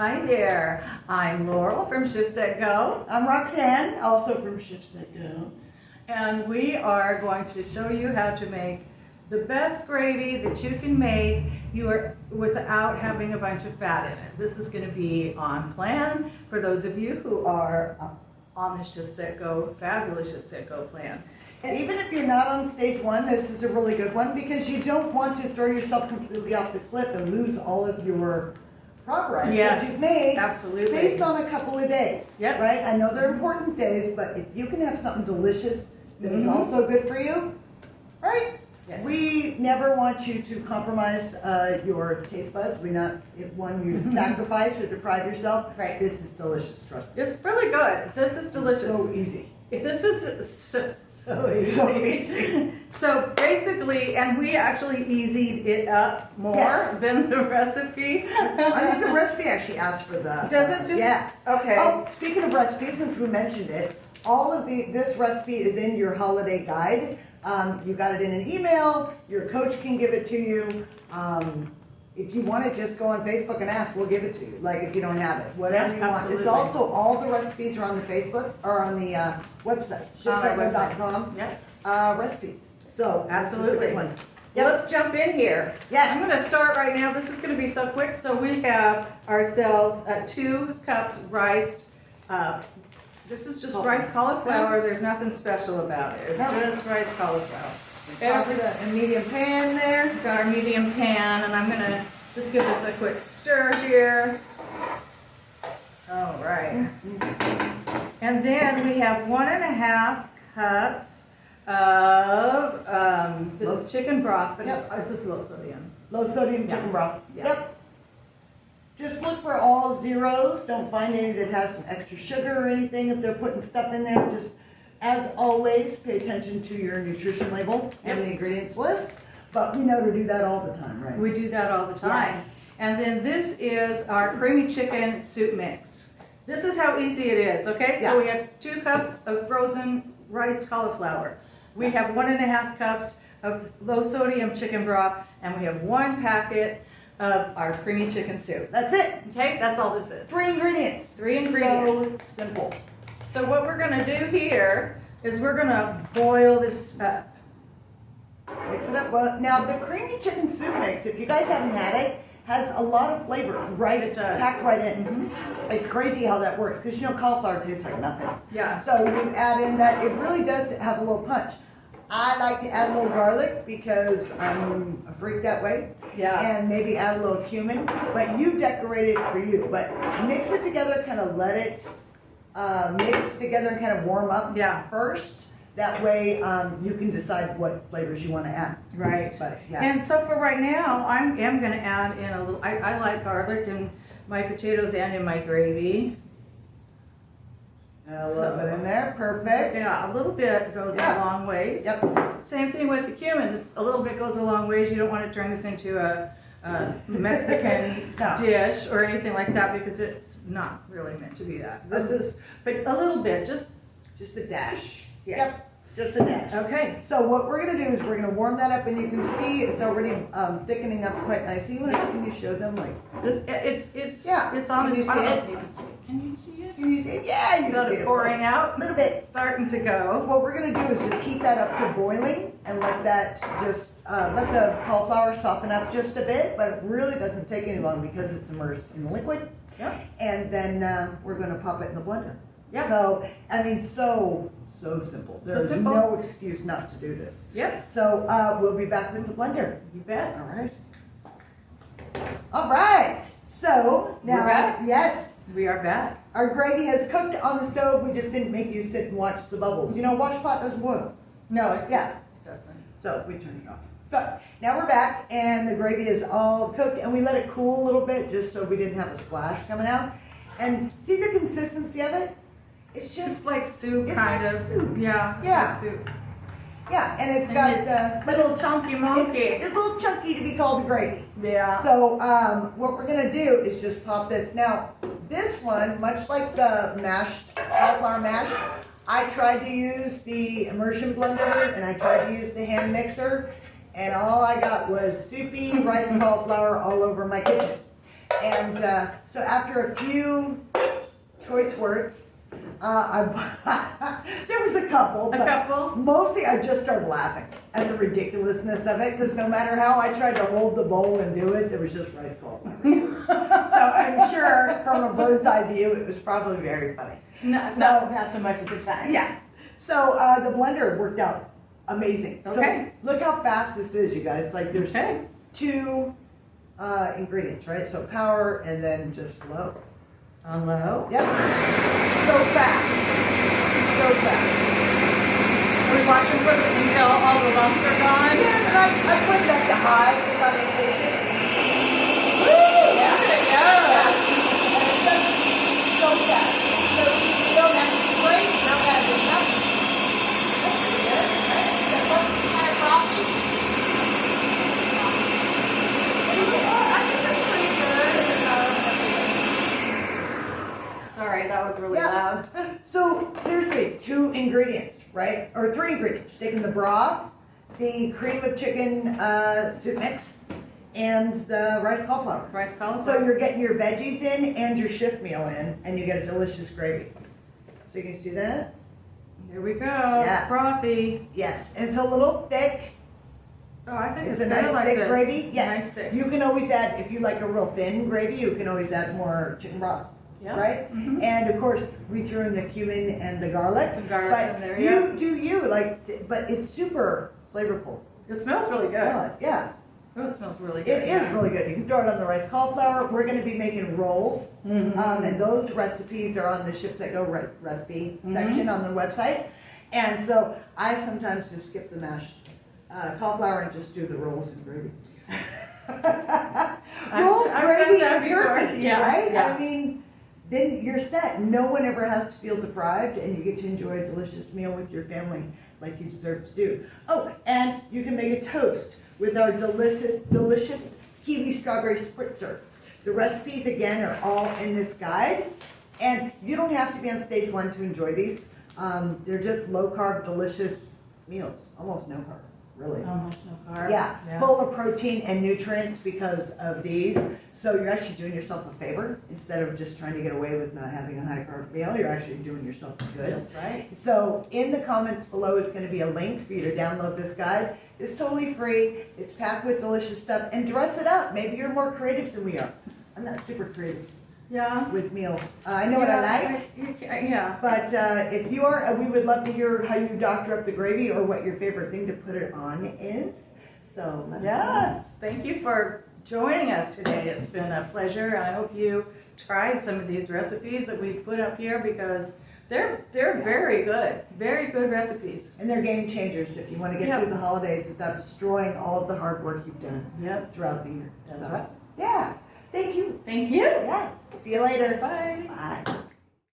Hi there, I'm Laurel from ShiftSetGo, I'm Roxanne, also from ShiftSetGo. and we are going to show you how to make the best gravy that you can make without having a bunch of fat in it. This is going to be on plan for those of you who are on the ShiftSetGo, fabulous ShiftSetGo plan. And even if you're not on stage one, this is a really good one because you don't want to throw yourself completely off the cliff and lose all of your progress that you've made absolutely. based on a couple of days. Yep. Right? I know they're important days, but if you can have something delicious that is also good for you, right? Yes. We never want you to compromise your taste buds. We not want you to sacrifice or deprive yourself. Right. This is delicious, trust me. It's really good. This is delicious. So easy. This is so easy. So easy. So basically, and we actually easied it up more than the recipe. I think the recipe actually asks for the. Does it just? Yeah. Okay. Oh, speaking of recipes, since we mentioned it, all of this recipe is in your holiday guide. You got it in an email. Your coach can give it to you. If you want to just go on Facebook and ask, we'll give it to you. Like if you don't have it, whatever you want. Absolutely. It's also all the recipes are on the Facebook or on the website, ShiftSetGo.com. Recipes. So Absolutely. This is a good one. Well, let's jump in here. Yes. I'm going to start right now. This is going to be so quick. So we have ourselves 2 cups rice. This is just rice cauliflower. There's nothing special about it. It's just rice cauliflower. A medium pan there. We've got our medium pan, and I'm going to just give this a quick stir here. All right. And then we have 1.5 cups of, this is chicken broth, but this is low sodium. Low sodium chicken broth. Yeah. Yep. Just look for all zeros. Don't find any that has some extra sugar or anything. If they're putting stuff in there, just as always, pay attention to your nutrition label and the ingredients list. But we know to do that all the time, right? We do that all the time. Yes. And then this is our creamy chicken soup mix. This is how easy it is, okay? Yeah. So we have 2 cups of frozen riced cauliflower. We have 1.5 cups of low sodium chicken broth, and we have 1 packet of our creamy chicken soup. That's it. Okay, that's all this is. 3 ingredients. 3 ingredients. So simple. So what we're gonna do here is we're gonna boil this up. Mix it up. Well, now the creamy chicken soup mix, if you guys haven't had it, has a lot of flavor right It does. packed right in. It's crazy how that works because you know cauliflower tastes like nothing. Yeah. So you add in that, it really does have a little punch. I like to add a little garlic because I'm a freak that way. Yeah. And maybe add a little cumin, but you decorate it for you. But mix it together, kind of let it mix together and kind of warm up first. That way you can decide what flavors you want to add. Right. But, yeah. And so for right now, I am going to add in a little, I like garlic in my potatoes and in my gravy. A little bit in there, perfect. Yeah, a little bit goes a long ways. Yep. Same thing with the cumin. A little bit goes a long ways. You don't want to turn this into a Mexican dish or anything like that because it's not really meant to be that. This is, but a little bit, just a dash. Yeah. Yep. Just a dash. Okay. So what we're going to do is we're going to warm that up, and you can see it's already thickening up quite nicely. Can you show them like this? It's it's on. Can you see it? Can you see it? Can you see it? Yeah, you Got do. it pouring out. A little bit. It's starting to go. What we're going to do is just heat that up to boiling and let that just let the cauliflower soften up just a bit, but it really doesn't take any long because it's immersed in the liquid. Yep. And then we're going to pop it in the blender. Yep. So I mean, so simple. There's no excuse not to do this. Yep. So we'll be back with the blender. You bet. All right. All right. So now, We're back? yes, We are back. our gravy has cooked on the stove. We just didn't make you sit and watch the bubbles. You know, wash pot doesn't boil. No, it doesn't. So we turn it off. So now we're back, and the gravy is all cooked, and we let it cool a little bit just so we didn't have a splash coming out. And see the consistency of it? It's just like soup, it's kind like of. soup. Yeah. it's Yeah. like soup. yeah, and it's And got it's little chunky monkey. It's a little chunky to be called a gravy. Yeah. So what we're gonna do is just pop this. Now, this one, much like the mashed cauliflower mash, I tried to use the immersion blender and I tried to use the hand mixer, and all I got was soupy rice cauliflower all over my kitchen. And so after a few choice words, there was a couple. A but couple? Mostly I just started laughing at the ridiculousness of it, because no matter how I tried to hold the bowl and do it, there was just rice cauliflower. So I'm sure from a bird's eye view, it was probably very funny. Not so much at the time. Yeah. So the blender worked out amazing. Okay. So look how fast this is, you guys. Like there's Okay. 2 ingredients, right? So power and then just low. On low. Yep. So fast. So fast. Are we watching for until all the lumps are gone? Yeah, and I put that to high if I'm impatient. Woo! Yeah. There you go. And it does so fast. So you don't have to spray, you don't have to do nothing. That's pretty good, right? That looks kind of frothy. I think that's pretty good. Sorry, that was really Yeah. loud. So seriously, 2 ingredients, right? Or 3 ingredients. Taking the broth, the cream of chicken soup mix, and the rice cauliflower. Rice cauliflower. So you're getting your veggies in and your shift meal in, and you get a delicious gravy. So you can see that? Here we go. Yeah. Frothy. Yes. It's a little thick. Oh, I think It's it's a good nice like thick this. gravy. It's Yes. nice thick. You can always add, if you like a real thin gravy, you can always add more chicken broth. Yeah. Right? Mhm. And of course, we threw in the cumin and the garlic. Some garlic But in there, you yeah. do you, like, but it's super flavorful. It smells really good. Smell it, yeah. Oh, it smells really It good. is really good. You can throw it on the rice cauliflower. We're going to be making rolls, Mhm. and those recipes are on the ShiftSetGo recipe Mhm. section on the website. And so I sometimes just skip the mashed cauliflower and just do the rolls and gravy. Rolls, I've gravy, done that and before. turkey, Yeah, right? yeah. I mean, then you're set. No one ever has to feel deprived, and you get to enjoy a delicious meal with your family like you deserve to do. Oh, and you can make a toast with our delicious kiwi strawberry spritzer. The recipes, again, are all in this guide, and you don't have to be on stage 1 to enjoy these. They're just low-carb, delicious meals. Almost no carb, really. Almost no carb. Yeah, full of protein and nutrients because of these. So you're actually doing yourself a favor. Instead of just trying to get away with not having a high carb meal, you're actually doing yourself good. That's right. So in the comments below is going to be a link for you to download this guide. It's totally free. It's packed with delicious stuff. And dress it up. Maybe you're more creative than we are. I'm not super creative Yeah. with meals. I know what I like. Yeah. But if you are, we would love to hear how you doctor up the gravy or what your favorite thing to put it on is. So let us know. Yes. Thank you for joining us today. It's been a pleasure. I hope you tried some of these recipes that we put up here because they're very good. Very good recipes. And they're game changers if you want to get Yep. through the holidays without destroying all of the hard work you've done Yep. throughout the year. That's So, right. Yeah. Thank you. Thank you. Yeah. See you later. Bye. Bye.